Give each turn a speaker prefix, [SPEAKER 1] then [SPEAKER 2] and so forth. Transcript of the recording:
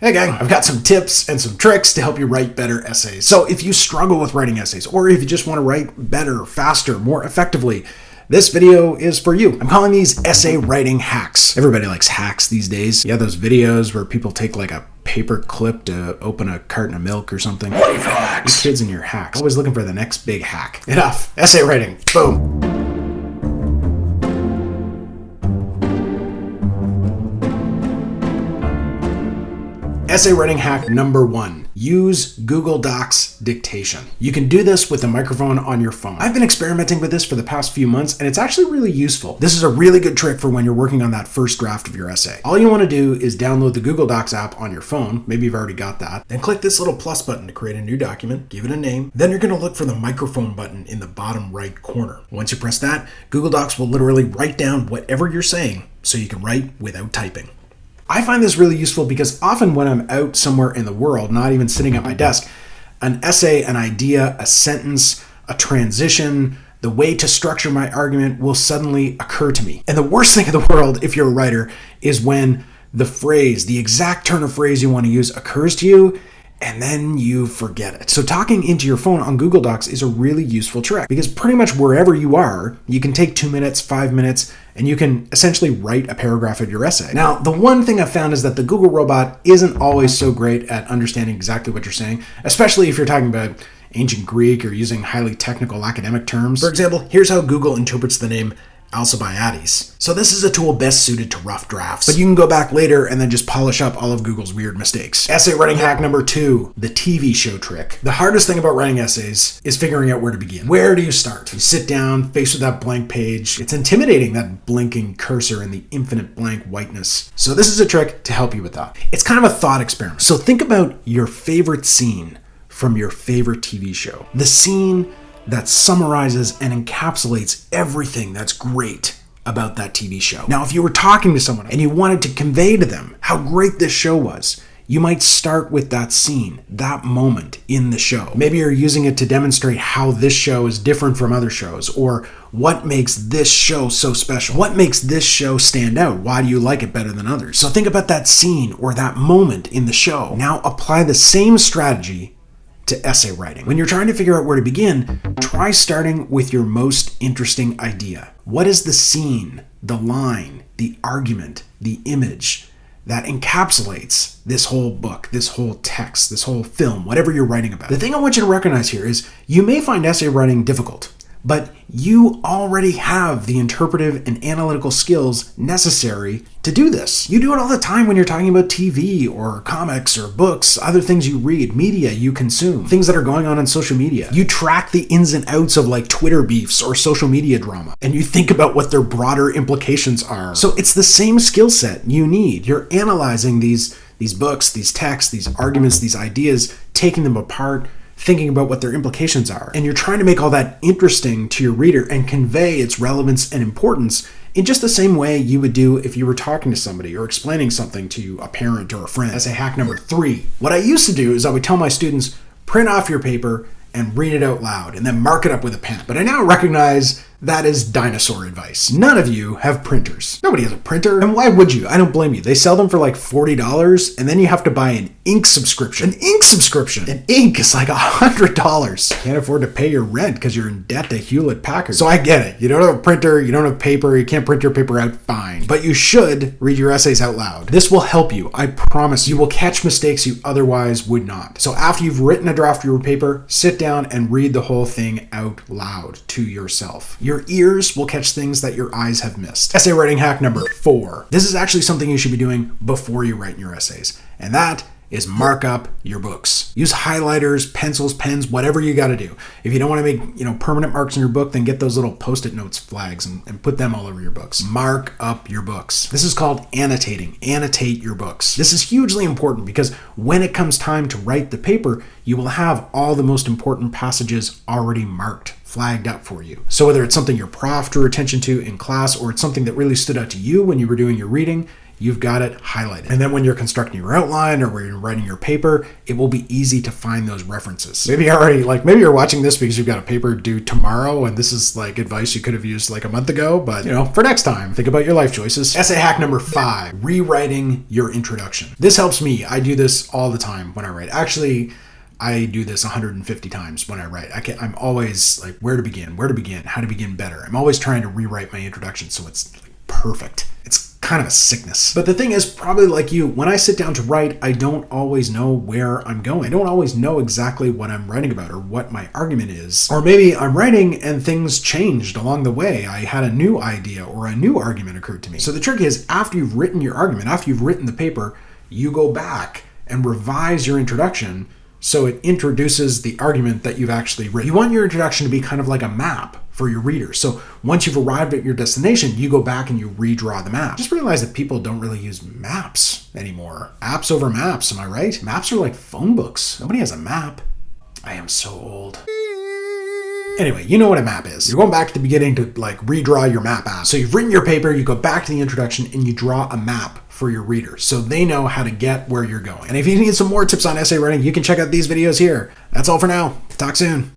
[SPEAKER 1] Hey gang, I've got some tips and some tricks to help you write better essays. So if you struggle with writing essays, or if you just want to write better, faster, more effectively, this video is for you. I'm calling these essay writing hacks. Everybody likes hacks these days. You have those videos where people take like a paper clip to open a carton of milk or something. Life hacks. You kids and your hacks. Always looking for the next big hack. Enough. Essay writing. Boom. Essay writing hack number 1. Use Google Docs Dictation. You can do this with a microphone on your phone. I've been experimenting with this for the past few months, and it's actually really useful. This is a really good trick for when you're working on that first draft of your essay. All you want to do is download the Google Docs app on your phone. Maybe you've already got that. Then click this little plus button to create a new document, give it a name. Then you're going to look for the microphone button in the bottom right corner. Once you press that, Google Docs will literally write down whatever you're saying so you can write without typing. I find this really useful because often when I'm out somewhere in the world, not even sitting at my desk, an essay, an idea, a sentence, a transition, the way to structure my argument will suddenly occur to me. And the worst thing in the world, if you're a writer, is when the phrase, the exact turn of phrase you want to use occurs to you, and then you forget it. So talking into your phone on Google Docs is a really useful trick because pretty much wherever you are, you can take 2 minutes, 5 minutes, and you can essentially write a paragraph of your essay. Now, the one thing I've found is that the Google robot isn't always so great at understanding exactly what you're saying, especially if you're talking about ancient Greek or using highly technical academic terms. For example, here's how Google interprets the name Alcibiades. So this is a tool best suited to rough drafts, but you can go back later and then just polish up all of Google's weird mistakes. Essay writing hack number 2, the TV show trick. The hardest thing about writing essays is figuring out where to begin. Where do you start? You sit down, faced with that blank page. It's intimidating, that blinking cursor and the infinite blank whiteness. So this is a trick to help you with that. It's kind of a thought experiment. So think about your favorite scene from your favorite TV show. The scene that summarizes and encapsulates everything that's great about that TV show. Now, if you were talking to someone and you wanted to convey to them how great this show was, you might start with that scene, that moment in the show. Maybe you're using it to demonstrate how this show is different from other shows, or what makes this show so special. What makes this show stand out? Why do you like it better than others? So think about that scene or that moment in the show. Now apply the same strategy to essay writing. When you're trying to figure out where to begin, try starting with your most interesting idea. What is the scene, the line, the argument, the image that encapsulates this whole book, this whole text, this whole film, whatever you're writing about? The thing I want you to recognize here is you may find essay writing difficult, but you already have the interpretive and analytical skills necessary to do this. You do it all the time when you're talking about TV or comics or books, other things you read, media you consume, things that are going on social media. You track the ins and outs of like Twitter beefs or social media drama, and you think about what their broader implications are. So it's the same skill set you need. You're analyzing these books, these texts, these arguments, these ideas, taking them apart, thinking about what their implications are. And you're trying to make all that interesting to your reader and convey its relevance and importance in just the same way you would do if you were talking to somebody or explaining something to a parent or a friend. Essay hack number 3. What I used to do is I would tell my students, print off your paper and read it out loud and then mark it up with a pen. But I now recognize that is dinosaur advice. None of you have printers. Nobody has a printer. And why would you? I don't blame you. They sell them for like $40 and then you have to buy an ink subscription. An ink subscription! And ink is like $100. Can't afford to pay your rent because you're in debt to Hewlett Packard. So I get it. You don't have a printer, you don't have paper, you can't print your paper out, fine. But you should read your essays out loud. This will help you. I promise you will catch mistakes you otherwise would not. So after you've written a draft of your paper, sit down and read the whole thing out loud to yourself. Your ears will catch things that your eyes have missed. Essay writing hack number 4. This is actually something you should be doing before you write your essays, and that is mark up your books. Use highlighters, pencils, pens, whatever you got to do. If you don't want to make permanent marks in your book, then get those little post-it notes flags and put them all over your books. Mark up your books. This is called annotating. Annotate your books. This is hugely important because when it comes time to write the paper, you will have all the most important passages already marked, flagged up for you. So whether it's something your prof drew attention to in class or it's something that really stood out to you when you were doing your reading, you've got it highlighted. And then when you're constructing your outline or when you're writing your paper, it will be easy to find those references. Maybe you're watching this because you've got a paper due tomorrow and this is like advice you could have used like a month ago, but for next time, think about your life choices. Essay hack number 5, rewriting your introduction. This helps me. I do this all the time when I write. Actually, I do this 150 times when I write. I'm always like, where to begin, how to begin better. I'm always trying to rewrite my introduction so it's like perfect. It's kind of a sickness. But the thing is, probably like you, when I sit down to write, I don't always know where I'm going. I don't always know exactly what I'm writing about or what my argument is. Or maybe I'm writing and things changed along the way. I had a new idea or a new argument occurred to me. So the trick is, after you've written your argument, after you've written the paper, you go back and revise your introduction so it introduces the argument that you've actually written. You want your introduction to be kind of like a map for your reader. So once you've arrived at your destination, you go back and you redraw the map. Just realize that people don't really use maps anymore. Apps over maps, am I right? Maps are like phone books. Nobody has a map. I am so old. Anyway, you know what a map is. You're going back to the beginning to like redraw your map out. So you've written your paper, you go back to the introduction and you draw a map for your reader so they know how to get where you're going. And if you need some more tips on essay writing, you can check out these videos here. That's all for now. Talk soon.